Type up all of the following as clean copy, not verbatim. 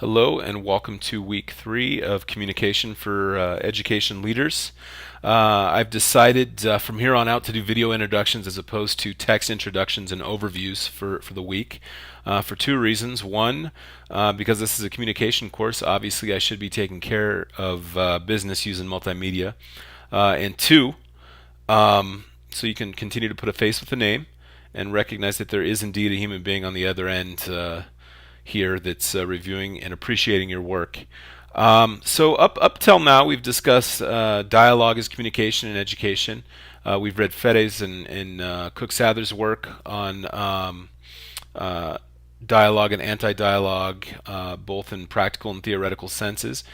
Hello and welcome to week 3 of communication for education leaders. I've decided from here on out to do video introductions as opposed to text introductions and overviews for the week for two reasons. One, because this is a communication course, obviously I should be taking care of business using multimedia. And two, so you can continue to put a face with a name and recognize that there is indeed a human being on the other end here that's reviewing and appreciating your work. So up till now, we've discussed dialogue as communication in education. We've read Fede's and Cook Sather's work on dialogue and anti-dialogue, both in practical and theoretical senses.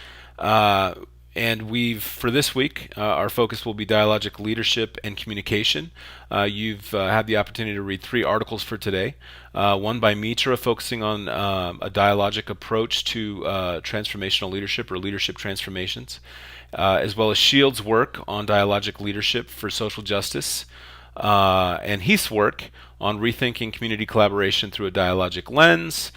And for this week, our focus will be dialogic leadership and communication. You've had the opportunity to read 3 articles for today. One by Mitra, focusing on a dialogic approach to transformational leadership or leadership transformations, as well as Shields' work on dialogic leadership for social justice, and Heath's work on rethinking community collaboration through a dialogic lens,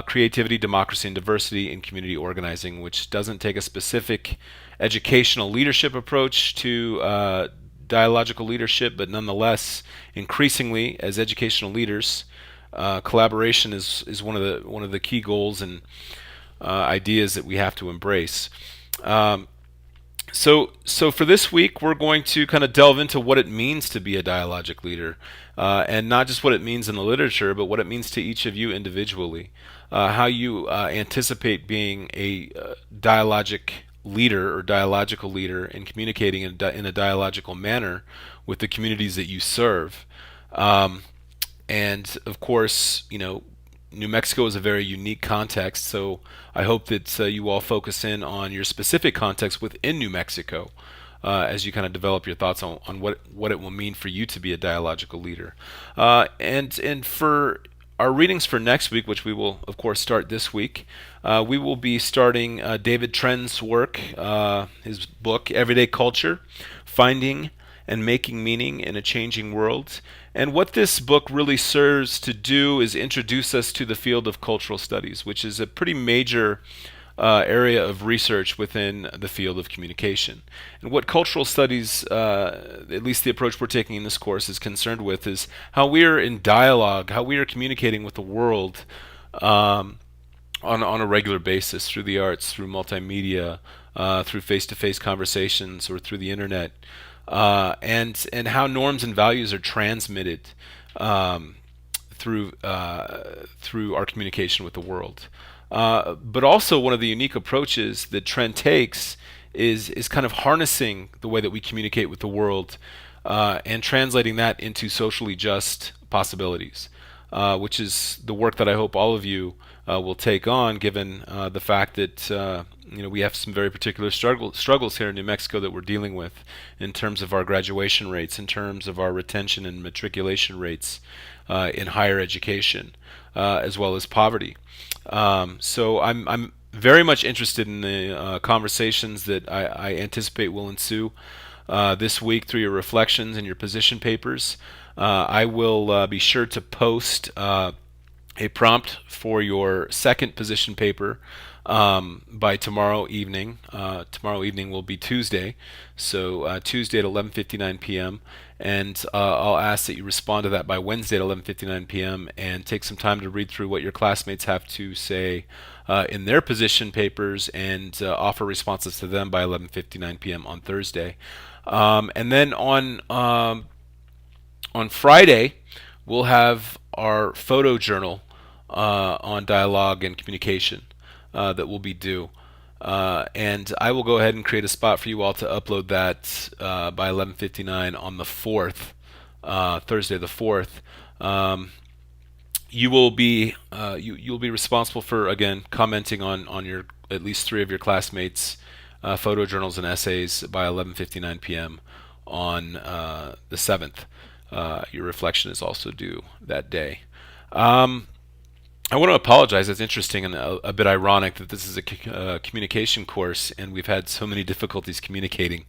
creativity, democracy, and diversity in community organizing, which doesn't take a specific educational leadership approach to dialogical leadership, but nonetheless, increasingly, as educational leaders, collaboration is one of the key goals and ideas that we have to embrace. So for this week, we're going to kind of delve into what it means to be a dialogic leader, and not just what it means in the literature, but what it means to each of you individually. How you anticipate being a dialogic leader or dialogical leader and communicating in a dialogical manner with the communities that you serve. And of course, New Mexico is a very unique context, so I hope that you all focus in on your specific context within New Mexico as you kind of develop your thoughts on what it will mean for you to be a dialogical leader. And for our readings for next week, which we will, of course, start this week, we will be starting David Trent's work, his book, Everyday Culture, Finding and Making Meaning in a Changing World. And what this book really serves to do is introduce us to the field of cultural studies, which is a pretty major area of research within the field of communication. And what cultural studies, at least the approach we're taking in this course, is concerned with is how we are in dialogue, how we are communicating with the world on a regular basis through the arts, through multimedia, through face-to-face conversations, or through the internet. And how norms and values are transmitted through our communication with the world. But also one of the unique approaches that Trent takes is kind of harnessing the way that we communicate with the world and translating that into socially just possibilities, which is the work that I hope all of you will take on, given the fact that we have some very particular struggles here in New Mexico that we're dealing with in terms of our graduation rates, in terms of our retention and matriculation rates in higher education, as well as poverty. So I'm very much interested in the conversations that I anticipate will ensue this week through your reflections and your position papers. I will be sure to post a prompt for your second position paper by tomorrow evening. Tomorrow evening will be Tuesday, so Tuesday at 11:59 p.m. And I'll ask that you respond to that by Wednesday at 11:59 p.m. and take some time to read through what your classmates have to say in their position papers and offer responses to them by 11:59 p.m. on Thursday. And then on Friday, we'll have our photo journal on dialogue and communication that will be due. And I will go ahead and create a spot for you all to upload that by 11:59 on the 4th, Thursday the 4th. You will be you'll be responsible for, again, commenting on your at least 3 of your classmates' photo journals and essays by 11:59 p.m. on the 7th. Your reflection is also due that day. I want to apologize. It's interesting and a bit ironic that this is a communication course, and we've had so many difficulties communicating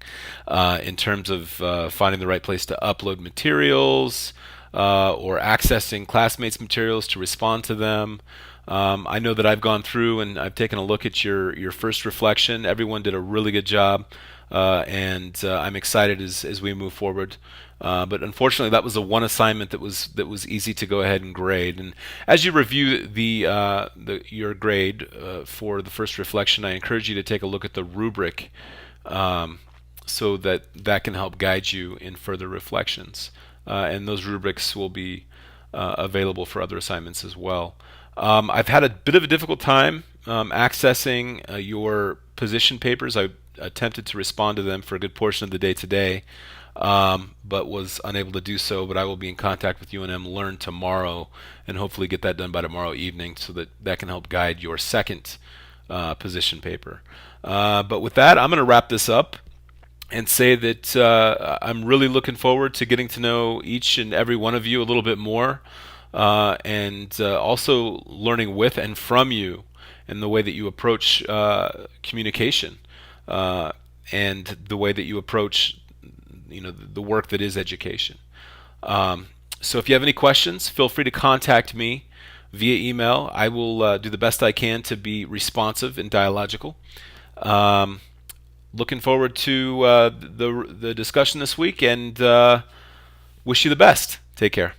in terms of finding the right place to upload materials or accessing classmates' materials to respond to them. I know that I've gone through and I've taken a look at your first reflection. Everyone did a really good job, and I'm excited as we move forward. But unfortunately, that was the one assignment that was easy to go ahead and grade. And as you review your grade for the first reflection, I encourage you to take a look at the rubric, so that can help guide you in further reflections. And those rubrics will be available for other assignments as well. I've had a bit of a difficult time accessing your position papers. I attempted to respond to them for a good portion of the day today, but was unable to do so. But I will be in contact with UNM Learn tomorrow and hopefully get that done by tomorrow evening so that can help guide your second position paper. But with that, I'm going to wrap this up and say that I'm really looking forward to getting to know each and every one of you a little bit more, and also learning with and from you and the way that you approach communication, and the way that you approach the work that is education. So if you have any questions, feel free to contact me via email. I will do the best I can to be responsive and dialogical. Looking forward to the discussion this week, and wish you the best. Take care.